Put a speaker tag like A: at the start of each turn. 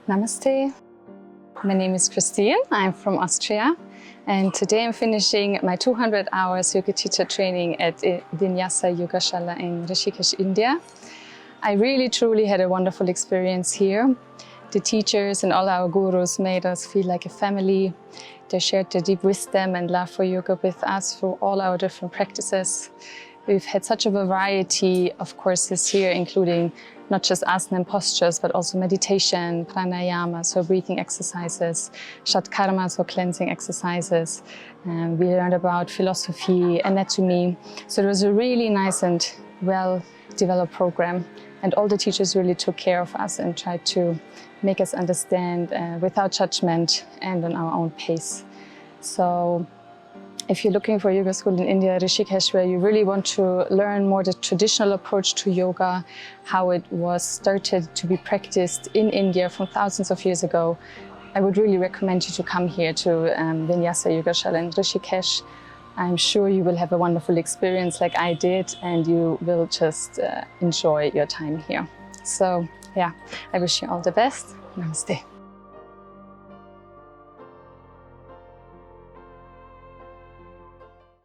A: Namaste. My name is Christine. I'm from Austria. And today I'm finishing my 200 hours yoga teacher training at Vinyasa Yogashala in Rishikesh, India. I really truly had a wonderful experience here. The teachers and all our gurus made us feel like a family. They shared their deep wisdom and love for yoga with us through all our different practices. We've had such a variety of courses here, including not just asana and postures, but also meditation, pranayama, so breathing exercises, 𝗥𝗲𝗀𝗃𝗏, so cleansing exercises. We learned about philosophy, anatomy. So it was a really nice and well-developed program. And all the teachers really took care of us and tried to make us understand without judgment and on our own pace. So if you're looking for a yoga school in India, Rishikesh, where you really want to learn more the traditional approach to yoga, how it was started to be practiced in India from thousands of years ago, I would really recommend you to come here to Vinyasa Yogashala in Rishikesh. I'm sure you will have a wonderful experience like I did, and you will just enjoy your time here. So yeah, I wish you all the best. Namaste.